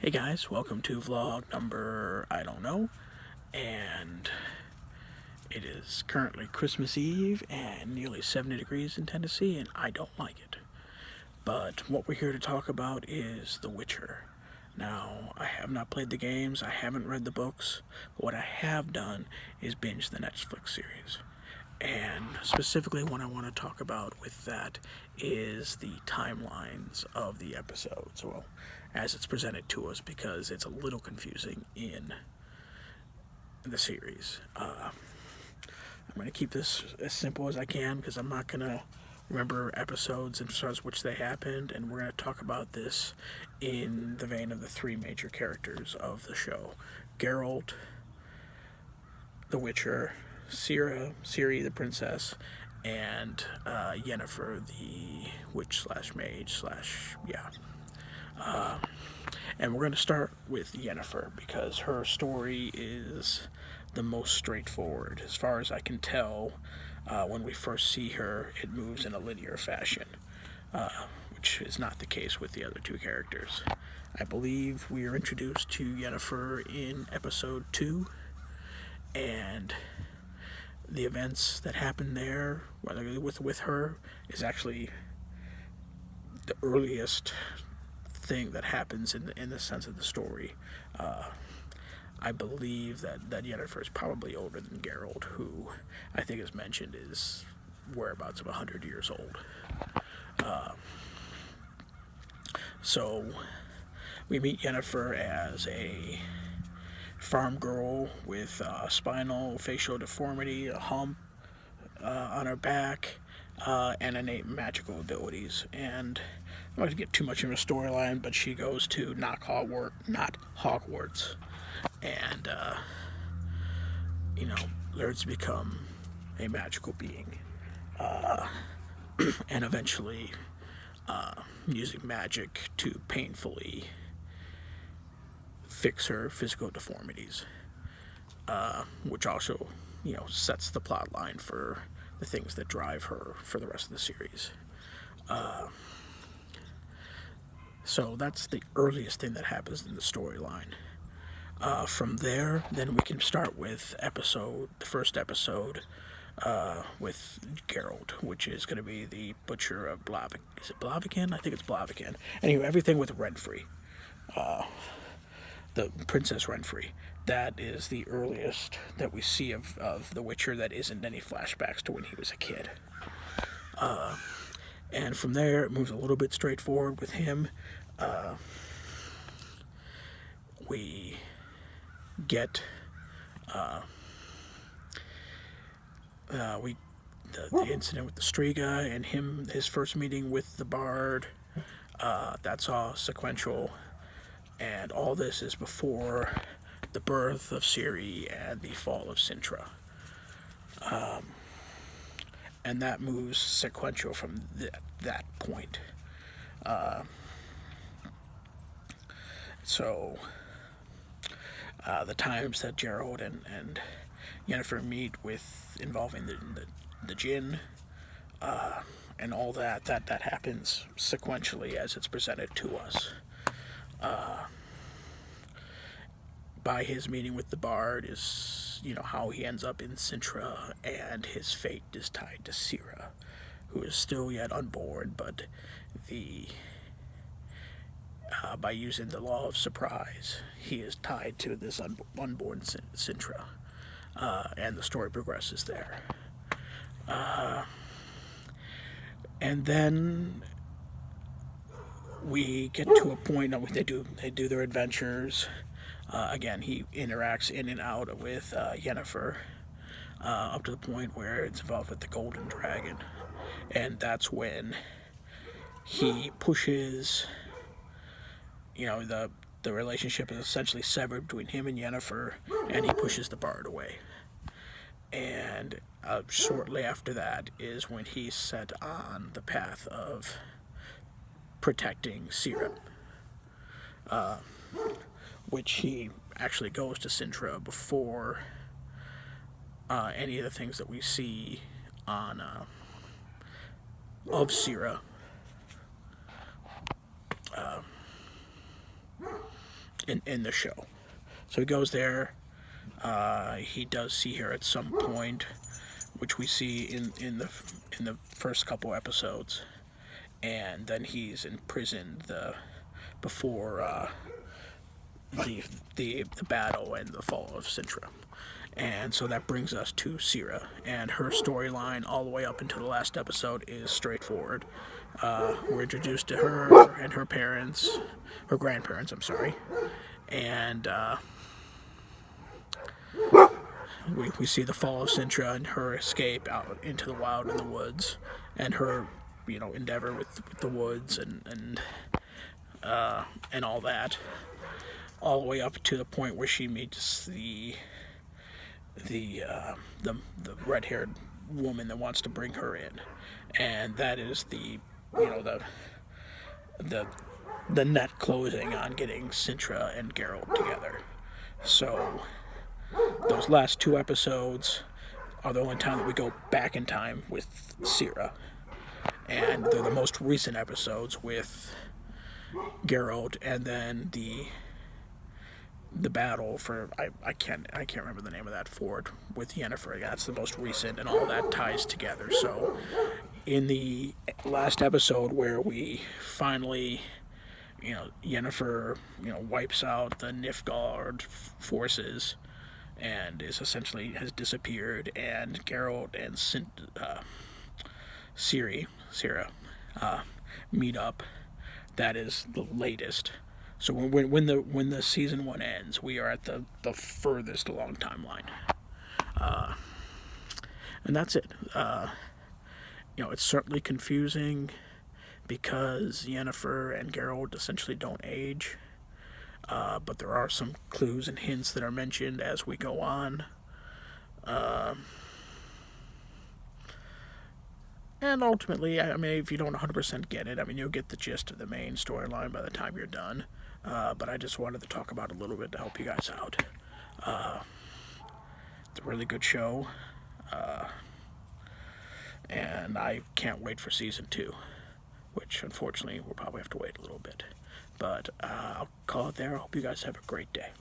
Hey guys, welcome to vlog number, I don't know, and it is currently Christmas Eve and nearly 70 degrees in Tennessee, and I don't like it. But what we're here to talk about is The Witcher. Now, I have not played the games, I haven't read the books, but what I have done is binge the Netflix series. And specifically, what I want to talk about with that is the timelines of the episodes, well, as it's presented to us, because it's a little confusing in the series. I'm going to keep this as simple as I can because I'm not going to remember episodes and stars which they happened, and we're going to talk about this in the vein of the three major characters of the show: Geralt, the Witcher, Ciri the princess, and Yennefer the witch slash mage slash And we're going to start with Yennefer because her story is the most straightforward. As far as I can tell, when we first see her, it moves in a linear fashion, which is not the case with the other two characters. I believe we are introduced to Yennefer in episode 2, and the events that happen there, whether with her, is actually the earliest thing that happens in the sense of the story. I believe that Yennefer is probably older than Geralt, who I think is mentioned is whereabouts of 100 years old. So we meet Yennefer as a farm girl with spinal facial deformity, a hump on her back, and innate magical abilities. And I'm not going to get too much into a storyline, but she goes to not Hogwarts, and learns to become a magical being, and eventually using magic to painfully fix her physical deformities, which also, sets the plot line for the things that drive her for the rest of the series. So that's the earliest thing that happens in the storyline. From there, then we can start with the first episode, with Geralt, which is going to be the Butcher of Blaviken. Is it Blaviken? I think it's Blaviken. Anyway, everything with Renfrey, the Princess Renfrey. That is the earliest that we see of The Witcher that isn't any flashbacks to when he was a kid. And from there, it moves a little bit straightforward with him. We get the incident with the Striga and his first meeting with the Bard. That's all sequential, and all this is before the birth of Ciri and the fall of Cintra. And that moves sequential from that point. So the times that Geralt and Yennefer meet with involving the Jinn, and all that happens sequentially as it's presented to us. By his meeting with the Bard is, how he ends up in Cintra, and his fate is tied to Ciri, who is still yet unborn, but by using the law of surprise, he is tied to this unborn Cintra, and the story progresses there. And then we get to a point. They do their adventures. Again, he interacts in and out with Yennefer, up to the point where it's involved with the Golden Dragon, and that's when he pushes. The relationship is essentially severed between him and Yennefer, and he pushes the Bard away. And shortly after that is when he's set on the path of protecting Ciri, which he actually goes to Cintra before any of the things that we see on of Ciri in the show. So he goes there. He does see her at some point, which we see in the first couple episodes, and then he's imprisoned before the battle and the fall of Sintra. And so that brings us to Syrah, and her storyline all the way up until the last episode is straightforward. We're introduced to her and her parents, her grandparents, I'm sorry, and we see the fall of Sintra and her escape out into the wild in the woods, and her, endeavor with the woods and all that, all the way up to the point where she meets the red-haired woman that wants to bring her in, and that is the net closing on getting Sintra and Geralt together. So those last two episodes are the only time that we go back in time with Syrah, and they're the most recent episodes with Geralt, and then the battle for I can't remember the name of that fort with Yennefer. That's the most recent, and all that ties together. So in the last episode where we finally, Yennefer, wipes out the Nilfgaard forces and essentially has disappeared, and Geralt and Ciri meet up. That is the latest. So when the season 1 ends, we are at the furthest along timeline, and that's it. It's certainly confusing because Yennefer and Geralt essentially don't age, but there are some clues and hints that are mentioned as we go on. And ultimately, I mean, if you don't 100% get it, I mean, you'll get the gist of the main storyline by the time you're done. But I just wanted to talk about it a little bit to help you guys out. It's a really good show. And I can't wait for season 2, which unfortunately we'll probably have to wait a little bit. But I'll call it there. I hope you guys have a great day.